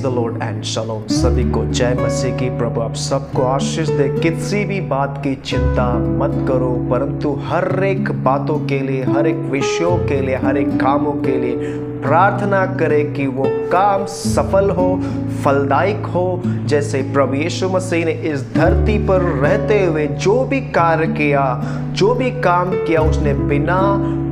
The Lord and शलोम। सभी को जय मसीह की। प्रभु आप सबको आशीष दे। किसी भी बात की चिंता मत करो, परंतु हर एक बातों के लिए, हर एक विषयों के लिए, हर एक कामों के लिए प्रार्थना करें कि वो काम सफल हो, फलदायक हो। जैसे प्रभु यीशु मसीह ने इस धरती पर रहते हुए जो भी कार्य किया, जो भी काम किया, उसने बिना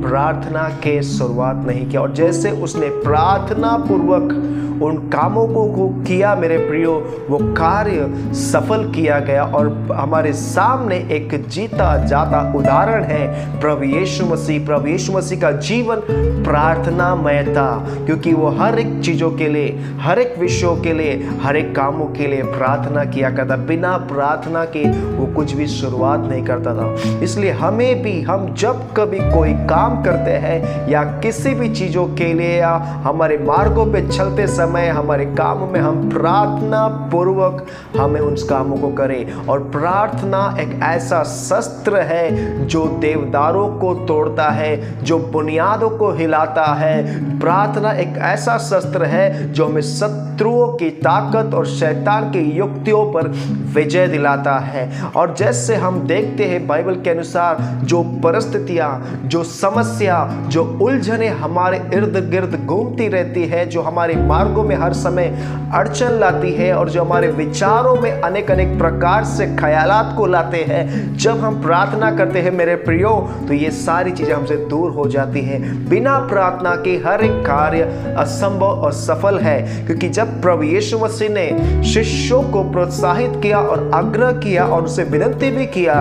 प्रार्थना के शुरुआत नहीं किया। और जैसे उसने प्रार्थना पूर्वक उन कामों को किया, मेरे प्रियो, वो कार्य सफल किया गया। और हमारे सामने एक जीता जाता उदाहरण है प्रभु यीशु मसीह। प्रभु यीशु मसीह का जीवन प्रार्थनामय था, क्योंकि वो हर एक चीज़ों के लिए, हर एक विषयों के लिए, हर एक कामों के लिए प्रार्थना किया करता। बिना प्रार्थना के वो कुछ भी शुरुआत नहीं करता था। इसलिए हमें भी, हम जब कभी कोई काम करते हैं या किसी भी चीज़ों के लिए या हमारे मार्गों पे चलते समय, हमारे कामों में हम प्रार्थना पूर्वक हमें उन कामों को करें। और प्रार्थना एक ऐसा शस्त्र है जो देवदारों को तोड़ता है, जो बुनियादों को हिलाता है। प्रार्थना एक ऐसा शस्त्र है जो हमें शत्रुओं की ताकत और शैतान की युक्तियों पर विजय दिलाता है। और जैसे हम देखते हैं बाइबल के अनुसार, जो परिस्थितियां, जो समस्या, जो उलझने हमारे इर्द गिर्द घूमती रहती है, जो हमारे मार्गों में हर समय अड़चन लाती है और जो हमारे विचारों में अनेक अनेक प्रकार से ख्यालात को लाते हैं, जब हम प्रार्थना करते हैं मेरे प्रियो, तो ये सारी चीजें हमसे दूर हो जाती हैं। बिना प्रार्थना के हर एक कार्य असंभव और सफल है। क्योंकि जब प्रभु यीशु मसीह ने शिष्यों को प्रोत्साहित किया और आग्रह किया और उसे विनती भी किया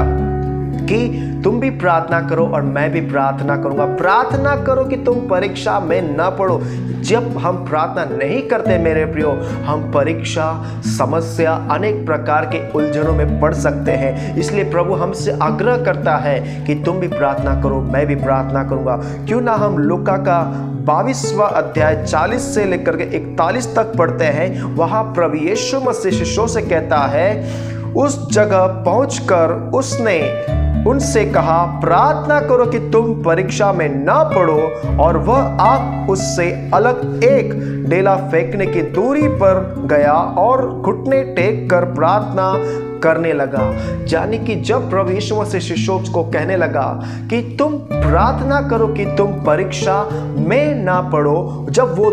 कि तुम भी प्रार्थना करो और मैं भी प्रार्थना करूंगा, प्रार्थना करो कि तुम परीक्षा में न पड़ो। जब हम प्रार्थना नहीं करते मेरे प्रियो, हम परीक्षा, समस्या, अनेक प्रकार के उलझनों में पड़ सकते हैं। इसलिए प्रभु हमसे आग्रह करता है कि तुम भी प्रार्थना करो, मैं भी प्रार्थना करूंगा। क्यों ना हम लूका का 22वां अध्याय 40 से लेकर के 41 तक पढ़ते हैं। वहां प्रभु यीशु मसीह शिष्यों से कहता है, उस जगह पहुंचकर उसने उनसे कहा, प्रार्थना करो कि तुम परीक्षा में ना पड़ो। और वह आग उससे अलग एक डेला फेंकने की दूरी पर गया और घुटने टेक कर प्रार्थना करने लगा। यानी कि जब प्रभु यीशु मसीह शिष्यों को कहने लगा कि तुम प्रार्थना करो कि तुम परीक्षा में ना पड़ो, जब वो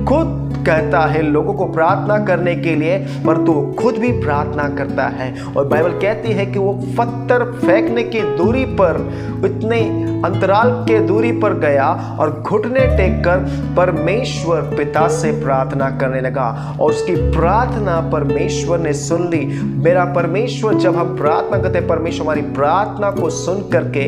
खुद कहता है लोगों को प्रार्थना करने के लिए, पर तो खुद भी प्रार्थना करता है। और बाइबल कहती है कि वो पत्थर फेंकने की दूरी पर, इतने अंतराल के दूरी पर गया और घुटने टेककर परमेश्वर पिता से प्रार्थना करने लगा। और उसकी प्रार्थना परमेश्वर ने सुन ली। मेरा परमेश्वर, जब हम प्रार्थना करते हैं, परमेश्वर हमारी प्रार्थना को सुन करके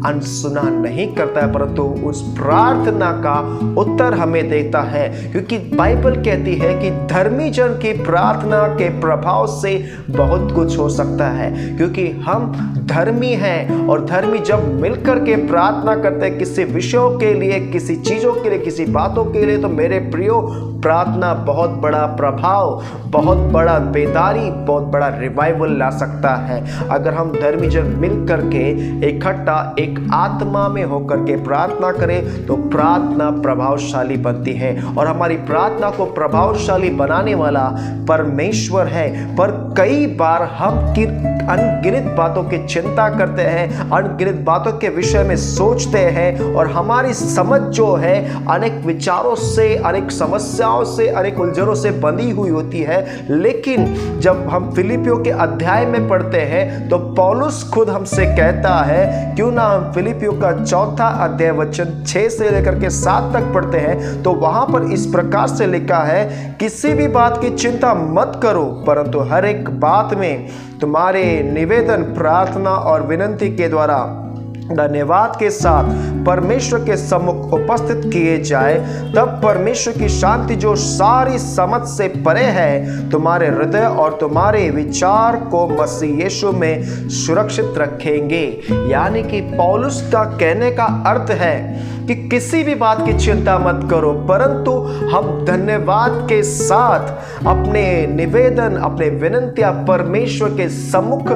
अनसुना नहीं करता है, परंतु उस प्रार्थना का उत्तर हमें देता है। क्योंकि बाइबल कहती है कि धर्मी जन की प्रार्थना के प्रभाव से बहुत कुछ हो सकता है। क्योंकि हम धर्मी हैं और धर्मी जब मिलकर के प्रार्थना करते हैं किसी विषयों के लिए, किसी चीजों के लिए, किसी बातों के लिए, तो मेरे प्रियो, प्रार्थना बहुत बड़ा प्रभाव, बहुत बड़ा बेदारी, बहुत बड़ा रिवाइवल ला सकता है। अगर हम धर्मी जन मिल करके इकट्ठा एक आत्मा में होकर के प्रार्थना करें तो प्रार्थना प्रभावशाली बनती है। और हमारी प्रार्थना को प्रभावशाली बनाने वाला परमेश्वर है। पर कई बार हम अनगिनत बातों की चिंता करते हैं, अनगिनत बातों के विषय में सोचते हैं, और हमारी समझ जो है अनेक विचारों से, अनेक समस्याओं से, अनेक उलझनों से बंधी हुई होती है। लेकिन जब हम फिलिपियों के अध्याय में पढ़ते हैं तो पौलुस खुद हमसे कहता है, क्यों ना हम फिलिपियों का 4था अध्याय वचन 6 से लेकर के 7 तक पढ़ते हैं, तो वहां पर इस प्रकार से लिखा है, किसी भी बात की चिंता मत करो, परंतु हर एक बात में तुम्हारे निवेदन, प्रार्थना और विनती के द्वारा धन्यवाद के साथ परमेश्वर के सम्मुख उपस्थित किए जाए। तब परमेश्वर की शांति जो सारी समझ से परे है, तुम्हारे हृदय और तुम्हारे विचार को मसीह यीशु में सुरक्षित रखेंगे। यानी कि पौलुस का कहने का अर्थ है कि किसी भी बात की चिंता मत करो, परंतु हम धन्यवाद के साथ अपने निवेदन, अपने विनतियां परमेश्वर के सम्मुख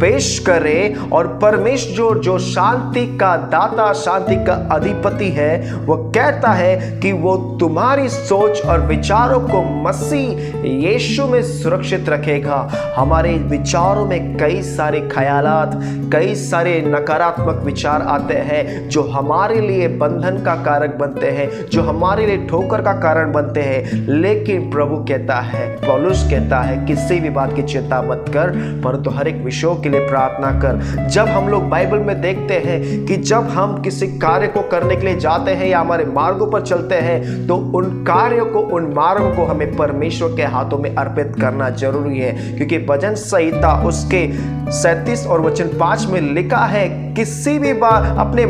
पेश करे। और परमेश्वर जो शांति का दाता, शांति का अधिपति है, वो कहता है कि वो तुम्हारी सोच और विचारों को मसीह यीशु में सुरक्षित रखेगा। हमारे विचारों में कई सारे ख्यालात, कई सारे नकारात्मक विचार आते हैं जो हमारे लिए बंधन का कारक बनते हैं, जो हमारे लिए ठोकर का कारण बनते हैं। लेकिन प्रभु कहता है, पौलुस कहता है, किसी भी बात की चिंता मत कर, परंतु हर एक विषयों के लिए प्रार्थना कर। जब हम लोग बाइबल में देखते हैं कि जब हम किसी कार्य को करने के लिए जाते हैं या हमारे मार्गों पर चलते हैं, तो उन कार्यों को, उन मार्गों को हमें परमेश्वर के हाथों में अर्पित करना जरूरी है। क्योंकि भजन संहिता उसके 37 और वचन 5 में लिखा है, किसी भी बात अपने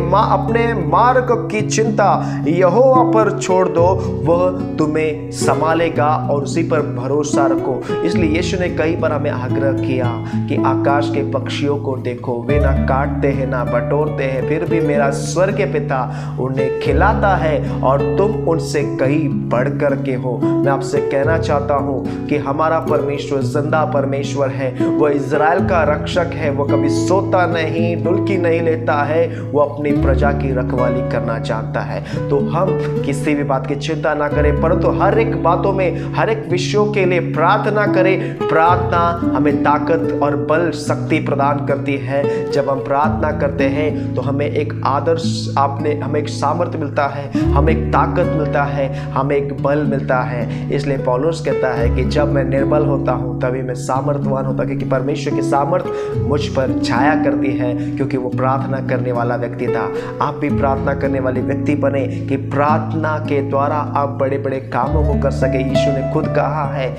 मार्ग की चिंता यहोवा पर छोड़ दो, वह तुम्हें संभालेगा और उसी पर भरोसा रखो। इसलिए यीशु ने कई बार हमें आग्रह किया कि आकाश के पक्षियों को देखो, वे ना काटते हैं ना बटोरते हैं, फिर भी मेरा स्वर्गीय पिता उन्हें खिलाता है और तुम उनसे कहीं बढ़ कर के हो। मैं आपसे कहना चाहता हूँ कि हमारा परमेश्वर जिंदा परमेश्वर है, वह इज़राइल का रक्षक है, वह कभी सोता नहीं, डुलकी नहीं लेता है, वो अपनी प्रजा की रखवाली करना चाहता है। तो हम किसी भी बात की चिंता ना करें, परंतु हर एक बातों में, हर एक विषयों के लिए प्रार्थना करें। प्रार्थना हमें ताकत और बल, शक्ति प्रदान करती है। जब हम प्रार्थना करते हैं तो हमें एक आदर्श, हमें एक सामर्थ्य मिलता है, हमें एक ताकत मिलता है, हमें एक बल मिलता है। इसलिए पौलुस कहता है कि जब मैं निर्बल होता हूँ तभी मैं सामर्थ्यवान होता, क्योंकि परमेश्वर की सामर्थ्य मुझ पर छाया करती है, क्योंकि वो प्रार्थना करने वाला व्यक्ति था। आप भी प्रार्थना करने वाले व्यक्ति बने कि प्रार्थना के द्वारा आप बड़े बड़े कामों को कर सके। यीशु ने खुद कहा है,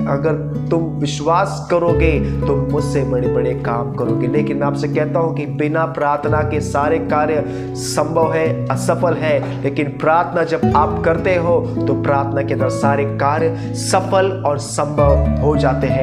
अगर तुम विश्वास करोगे तो मुझसे बड़े बड़े काम करोगे। लेकिन मैं आपसे कहता हूं कि बिना प्रार्थना के सारे कार्य संभव है, असफल है। लेकिन प्रार्थना जब आप करते हो तो प्रार्थना के द्वारा सारे कार्य सफल और संभव हो जाते हैं।